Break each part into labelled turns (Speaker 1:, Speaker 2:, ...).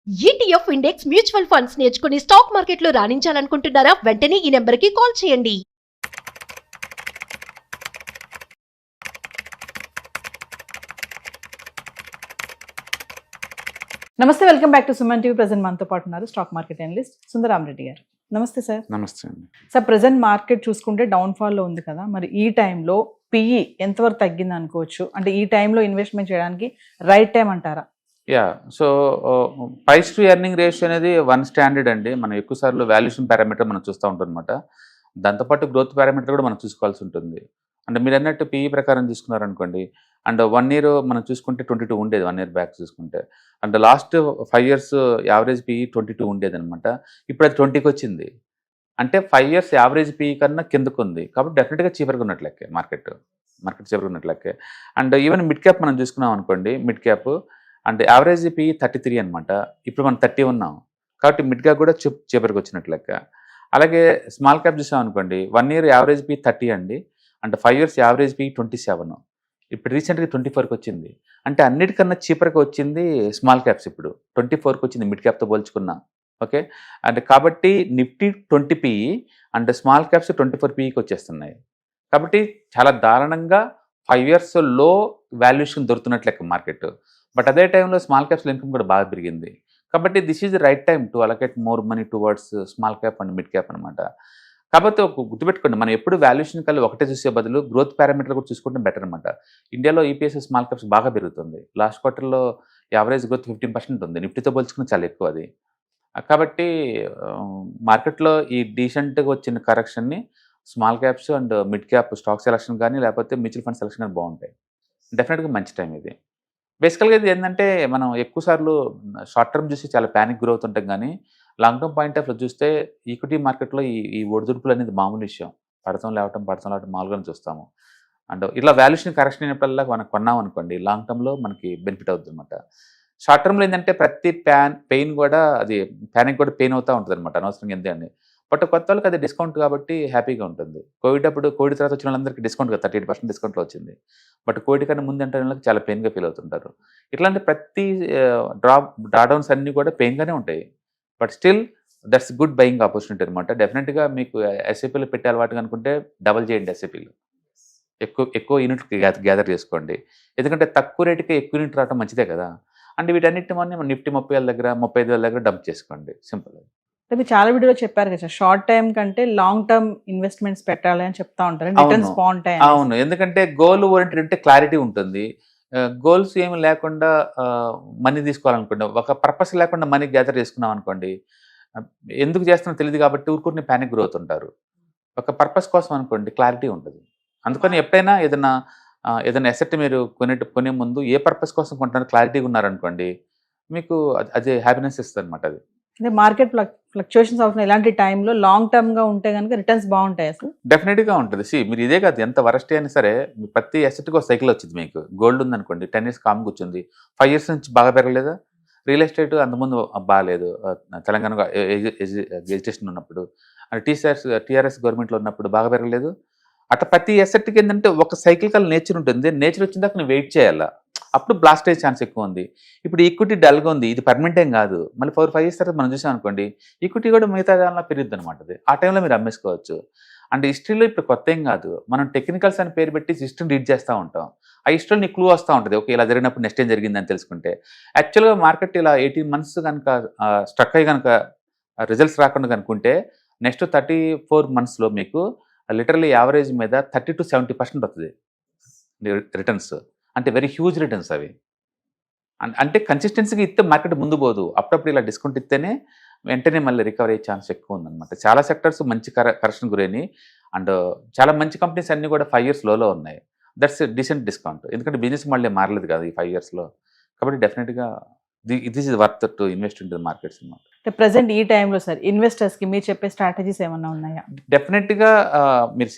Speaker 1: ETF index mutual funds నేర్చుకుని stock మార్కెట్లో రాణించాలనుకుంటున్నారా? వెంటనే ఈ నెంబర్కి కాల్ చేయండి.
Speaker 2: నమస్తే, welcome back to Suman TV. Present మనతో పాటు ఉన్నారు స్టాక్ మార్కెట్ అనలిస్ట్ సుందరామరెడ్డి గారు. నమస్తే సార్.
Speaker 3: నమస్తే అండి.
Speaker 2: సార్, ప్రెజెంట్ మార్కెట్ చూసుకుంటే డౌన్ఫాల్లో ఉంది కదా, మరి ఈ టైంలో పిఈ ఎంతవరకు తగ్గింది అనుకోవచ్చు? అంటే ఈ టైంలో ఇన్వెస్ట్మెంట్ చేయడానికి రైట్ టైం అంటారా?
Speaker 3: So price to earning ratio అనేది వన్ స్టాండర్డ్ అండి. మనం ఎక్కువ సార్లు వాల్యుయేషన్ పారామీటర్ మనం చూస్తూ ఉంటాం అనమాట. దాంతోపాటు గ్రోత్ పారామీటర్ కూడా మనం చూసుకోవాల్సి ఉంటుంది. అంటే మీరు అన్నట్టు పిఈ ప్రకారం చూసుకున్నారనుకోండి, అండ్ 1 year మనం చూసుకుంటే 22 ఉండేది, 1 year బ్యాక్ చూసుకుంటే. And last 5 years average PE 22 ఉండేది అనమాట. ఇప్పుడు అది 20కి వచ్చింది. అంటే 5 years యావరేజ్ పిఈ కన్నా కిందకు ఉంది. కాబట్టి డెఫినెట్గా చీపర్గా ఉన్నట్లెక్కే మార్కెట్ చీపర్గా ఉన్నట్లెక్కే. అండ్ ఈవెన్ మిడ్ క్యాప్ మనం చూసుకున్నాం అనుకోండి, మిడ్ క్యాప్ అంటే యావరేజ్ పిఈ 33 అనమాట. ఇప్పుడు మనం 30 ఉన్నాం. కాబట్టి మిడ్ క్యాప్ కూడా చీపర్గా వచ్చినట్లు లెక్క. అలాగే స్మాల్ క్యాప్ చూసాం అనుకోండి, 1 year యావరేజ్ పిఈ 30 అండి. అంటే 5 years యావరేజ్ పిఈ 27. ఇప్పుడు రీసెంట్గా 24కి వచ్చింది. అంటే అన్నిటికన్నా చీపర్గా వచ్చింది స్మాల్ క్యాప్స్. ఇప్పుడు 24కి వచ్చింది మిడ్ క్యాప్తో పోల్చుకున్నా. ఓకే. అంటే కాబట్టి Nifty 20 PE and small caps 24 పిఈకి వచ్చేస్తున్నాయి. కాబట్టి చాలా దారుణంగా 5 years లో వాల్యుయేషన్ దొరుకుతున్నట్లు లెక్క మార్కెట్. బట్ అదే టైంలో స్మాల్ క్యాప్స్లో ఇన్కమ్ కూడా బాగా పెరిగింది. కాబట్టి this is the right time to allocate more money towards small cap and mid cap అనమాట. కాకపోతే ఒక గుర్తుపెట్టుకోండి, మనం ఎప్పుడు వాల్యుయేషన్ కల్లా ఒకటే చూసే బదులు గ్రోత్ పారామీటర్ కూడా చూసుకుంటే బెటర్ అనమాట. ఇండియాలో ఈపీఎస్ స్మాల్ క్యాప్స్ బాగా పెరుగుతుంది. లాస్ట్ క్వార్టర్లో యావరేజ్ గ్రోత్ 15% ఉంది. నిఫ్టీతో పోల్చుకుని చాలా ఎక్కువ అది. కాబట్టి మార్కెట్లో ఈ డీసెంట్గా వచ్చిన కరెక్షన్ని small caps and mid cap stock selection కానీ లేకపోతే మ్యూచువల్ ఫండ్ సెలక్షన్ కానీ బాగుంటాయి. డెఫినెట్గా మంచి టైం ఇది. బేసికల్గా ఇది ఏంటంటే, మనం ఎక్కువ సార్లు షార్ట్ టర్మ్ చూసి చాలా ప్యానిక్ గ్రోత్ ఉంటాం, కానీ లాంగ్ టర్మ్ పాయింట్ ఆఫ్ చూస్తే ఈక్విటీ మార్కెట్లో ఈ ఒడిదుడుపులు అనేది మామూలు విషయం. పడతాం లేవటం మామూలుగానే చూస్తాము. అండ్ ఇట్లా వాల్యుయేషన్ కరెక్షన్ అయినప్పుడల్లా మనం కొన్నాం అనుకోండి, లాంగ్ టర్మ్లో మనకి బెనిఫిట్ అవుతుంది అనమాట. షార్ట్ టర్మ్లో ఏంటంటే ప్రతి పెయిన్ కూడా అది ప్యానిక్ కూడా పెయిన్ అవుతూ ఉంటుంది అనమాట, అనవసరంగా ఎంతే అని. బట్ కొత్త వాళ్ళకి అది డిస్కౌంట్ కాబట్టి హ్యాపీగా ఉంటుంది. కోవిడ్ తర్వాత వచ్చిన వాళ్ళందరికీ డిస్కౌంట్ 38% డిస్కౌంట్లో వచ్చింది. బట్ కోవిడ్ కన్నా ముందు అంటే వాళ్ళకి చాలా పెయిన్గా ఫీల్ అవుతుంటారు. ఇట్లాంటి ప్రతి డ్రాడౌన్స్ అన్నీ కూడా పెయిన్గానే ఉంటాయి. But still that's good buying opportunity అనమాట. డెఫినెట్గా మీకు ఎస్ఐపీలు పెట్టే అలవాటు అనుకుంటే డబల్ చేయండి. ఎస్ఐపీలు ఎక్కువ యూనిట్లు గ్యాదర్ చేసుకోండి. ఎందుకంటే తక్కువ రేటుకి ఎక్కువ యూనిట్ రావడం మంచిదే కదా. అండ్ వీటన్నిటి మన నిఫ్టీ 30,000 దగ్గర 35,000 దగ్గర డంప్ చేసుకోండి, సింపుల్.
Speaker 2: అంటే మీరు చాలా వీడియోలో చెప్పారు కదా, షార్ట్ టైం కంటే లాంగ్ టర్మ్ ఇన్వెస్ట్మెంట్స్ పెట్టాలి అని చెప్తా ఉంటారు. రిటర్న్స్ బాగుంటాయి.
Speaker 3: అవును, ఎందుకంటే గోల్ ఓరియంటెడ్ అంటే క్లారిటీ ఉంటుంది. గోల్స్ ఏమి లేకుండా మనీ తీసుకోవాలనుకోండి, ఒక పర్పస్ లేకుండా మనీ గ్యాదర్ చేసుకున్నాం అనుకోండి, ఎందుకు చేస్తున్నా తెలియదు కాబట్టి ఊరుకుని ప్యానిక్ గ్రోత్ ఉంటారు. ఒక పర్పస్ కోసం అనుకోండి, క్లారిటీ ఉంటుంది. అందుకని ఎప్పుడైనా ఏదైనా ఎసెట్ మీరు కొనే ముందు ఏ పర్పస్ కోసం కొంటున్నారు క్లారిటీగా ఉన్నారనుకోండి, మీకు అదే హ్యాపీనెస్ ఇస్తుంది అనమాట. అది
Speaker 2: అంటే మార్కెట్ ఫ్లక్చుయేషన్స్ అవుతున్నాయి, ఇలాంటి టైంలో లాంగ్ టర్మ్ గా ఉంటే కనుక రిటర్న్స్ బాగుంటాయి అసలు.
Speaker 3: డెఫినెట్గా ఉంటుంది. మీరు ఇదే కాదు, ఎంత వరస్ట్ అయినా సరే ప్రతి అసెట్కి ఒక సైకిల్ వచ్చింది. మీకు గోల్డ్ ఉందనుకోండి, 10 years కామ్ కూర్చుంది, 5 years నుంచి బాగా పెరగలేదా? రియల్ ఎస్టేట్ అంతకుముందు బాగాలేదు, తెలంగాణ ఎడ్యుకేషన్ ఉన్నప్పుడు, టీఆర్ఎస్ గవర్నమెంట్లో ఉన్నప్పుడు బాగా పెరగలేదు. అట్లా ప్రతి అసెట్కి ఏంటంటే ఒక సైకిల్ నేచర్ ఉంటుంది. నేచర్ వచ్చిన దాకా నువ్వు వెయిట్ చేయాలా, అప్పుడు బ్లాస్ట్ అయ్యే ఛాన్స్ ఎక్కువ ఉంది. ఇప్పుడు ఈక్విటీ డల్గా ఉంది, ఇది పర్మనెంట్ ఏం కాదు. మళ్ళీ 4-5 years తర్వాత మనం చూసాం అనుకోండి, ఈక్విటీ కూడా మిగతా దానిలో పెరుగుద్ది అనమాట. అది ఆ టైంలో మీరు అమ్మేసుకోవచ్చు. అంటే హిస్టరీలో ఇప్పుడు కొత్త ఏం కాదు, మనం టెక్నికల్స్ అని పేరు పెట్టి హిస్టరీని రీడ్ చేస్తూ ఉంటాం. ఆ హిస్టరీలో నీకు క్లూ వస్తూ ఉంటుంది, ఓకే ఇలా జరిగినప్పుడు నెక్స్ట్ ఏం జరిగిందని తెలుసుకుంటే. యాక్చువల్గా మార్కెట్ ఇలా 18 months కనుక స్ట్రక్ అయ్యి కనుక రిజల్ట్స్ రాకుండా కనుకుంటే, నెక్స్ట్ 34 monthsలో మీకు లిటరలీ యావరేజ్ మీద 30 to 70% వస్తుంది రిటర్న్స్. అంటే వెరీ హ్యూజ్ రిటర్న్స్ అవి. అంటే కన్సిస్టెన్సీగా ఇస్తే మార్కెట్ ముందు పోదు. అప్పుడప్పుడు ఇలా డిస్కౌంట్ ఇస్తేనే వెంటనే మళ్ళీ రికవర్ అయ్యే ఛాన్స్ ఎక్కువ ఉందన్నమాట. చాలా సెక్టర్స్ మంచి కరెక్షన్ గురైనాయి. అండ్ చాలా మంచి కంపెనీస్ అన్నీ కూడా 5 years లోలో ఉన్నాయి. That's decent discount. ఎందుకంటే బిజినెస్ మళ్ళీ మారలేదు కదా ఈ 5 yearsలో. కాబట్టి డెఫినెట్గా this is worth to invest in the markets అన్నమాట.
Speaker 2: ప్రెసెంట్ ఈ టైంలో సార్ ఇన్వెస్టర్స్కి మీరు చెప్పే స్ట్రాటజీస్ ఏమన్నా ఉన్నాయా?
Speaker 3: డెఫినెట్గా మీరు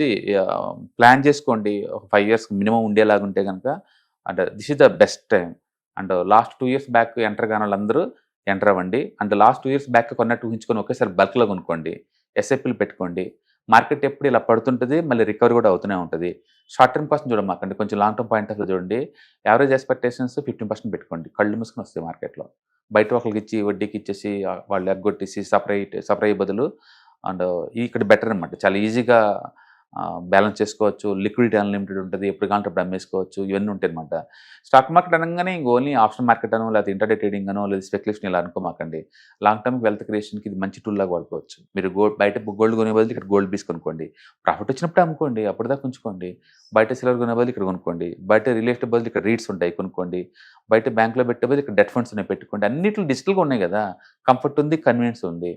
Speaker 3: ప్లాన్ చేసుకోండి. ఒక 5 years మినిమం ఉండేలాగా ఉంటే కనుక, and this is the best time. And last 2 years back enter కాని వాళ్ళందరూ ఎంటర్ అవ్వండి. అండ్ లాస్ట్ 2 years బ్యాక్ కొన్నట్టు ఊహించుకొని ఒకేసారి బల్క్లో కొనుక్కోండి, ఎస్ఐపీలు పెట్టుకోండి. మార్కెట్ ఎప్పుడు ఇలా పడుతుంటుంది, మళ్ళీ రికవరీ కూడా అవుతూనే ఉంటుంది. షార్ట్ టర్మ్ కోసం చూడమాకండి, కొంచెం long term point of view చూడండి. యావరేజ్ ఎక్స్పెక్టేషన్స్ 15% పెట్టుకోండి, కళ్ళు మూసుకొని వస్తాయి మార్కెట్లో. బయట ఒకరికి ఇచ్చి వడ్డీకి ఇచ్చేసి వాళ్ళు ఎగ్గొట్టేసి సపరేట్ బదులు అండ్ ఇక్కడ బెటర్ అనమాట. చాలా ఈజీగా బ్యాలెన్స్ చేసుకోవచ్చు, లిక్విడిటీ అన్లిమిటెడ్ ఉంటుంది, ఎప్పుడు కావాలంటే అప్పుడు అమ్మేసుకోవచ్చు, ఇవన్నీ ఉంటాయి అనమాట. స్టాక్ మార్కెట్ అనగానే ఇంక ఓన్లీ ఆప్షన్ మార్కెట్ అనో లేకపోతే ఇంటర్డే ట్రేడింగ్ అనో లేదా స్పెక్యులేషన్ ఇలా అనుకోమాకండి. లాంగ్ టర్మ్ వెల్త్ క్రియేషన్కి ఇది మంచి టూల్ లాగా వాడుకోవచ్చు. మీరు బయట గోల్డ్ కొనే బదులు ఇక్కడ గోల్డ్ పీస్ కొనుక్కోండి, ప్రాఫిట్ వచ్చినప్పుడు అమ్ముకోండి, అప్పుడు దాకా ఉంచుకోండి. బయట సిల్వర్ కొనే బదులు ఇక్కడ కొనుక్కోండి, బయట రియల్ ఎస్టేట్ బదులు ఇక్కడ రీట్స్ ఉంటాయి కొనుక్కోండి, బయట బ్యాంక్లో పెట్టే బదులు ఇక్కడ డెట్ ఫండ్స్ ఉన్నాయి పెట్టుకోండి. అన్నిట్లో డిజిటల్గా ఉన్నాయి కదా, కంఫర్ట్ ఉంది, కన్వీనియన్స్ ఉంది.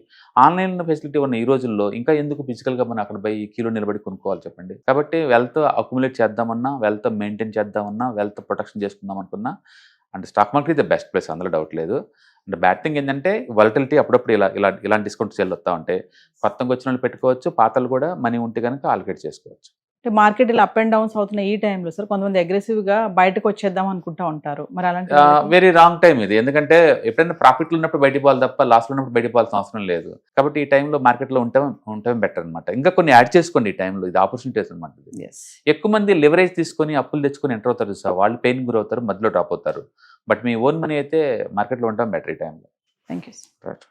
Speaker 3: ఆన్లైన్ ఫెసిలిటీ ఉన్న ఈ రోజుల్లో ఇంకా ఎందుకు ఫిజికల్గా మనం అక్కడ పోయి క్యూలో నిలబడి కొనుక్కోవాలి చెప్పండి. కాబట్టి వెల్త్ అక్యుములేట్ చేద్దామన్నా, వెల్త్ మెయింటైన్ చేద్దామన్నా, వెల్త్ ప్రొటెక్షన్ చేసుకుందాం అనుకున్నా అంటే స్టాక్ మార్కెట్ ఇది ద బెస్ట్ ప్లేస్, అందులో డౌట్ లేదు. అండ్ బ్యాడ్ థింగ్ ఏంటంటే వాలటిలిటీ అప్పుడప్పుడు ఇలాంటి డిస్కౌంట్ సేల్ వస్తూ ఉంటాయి. కొత్తగా వచ్చిన వాళ్ళు పెట్టుకోవచ్చు, పాతలు కూడా మనీ ఉంటే కనుక ఆల్కేట్ చేసుకోవచ్చు.
Speaker 2: అంటే మార్కెట్ ఇలా అప్ అండ్ డౌన్స్ అవుతున్న ఈ టైంలో సార్ కొంతమంది అగ్రెసివ్ గా బయటకు వచ్చేద్దాం అనుకుంటా ఉంటారు, మరి అలాంటి
Speaker 3: వెరీ రాంగ్ టైం ఇది. ఎందుకంటే ఎప్పుడైనా ప్రాఫిట్లు ఉన్నప్పుడు బయటికి పోవాలి తప్ప లాస్లో ఉన్నప్పుడు బయటికి పోవాల్సిన అవసరం లేదు. కాబట్టి ఈ టైంలో మార్కెట్లో ఉండటం బెటర్ అనమాట. ఇంకా కొన్ని యాడ్ చేసుకోండి ఈ టైంలో, ఇది ఆపర్చునిటీస్ అనమాట. ఎక్కువ మంది లివరేజ్ తీసుకొని అప్పులు తెచ్చుకొని ఎంటర్ అవుతారు సార్, వాళ్ళు పెయిన్ గురవుతారు, మధ్యలో డ్రాప్ అవుతారు. బట్ మీ ఓన్ మనీ అయితే మార్కెట్లో ఉండటం బెటర్ ఈ టైంలో.
Speaker 2: Thank you.
Speaker 3: రైట్.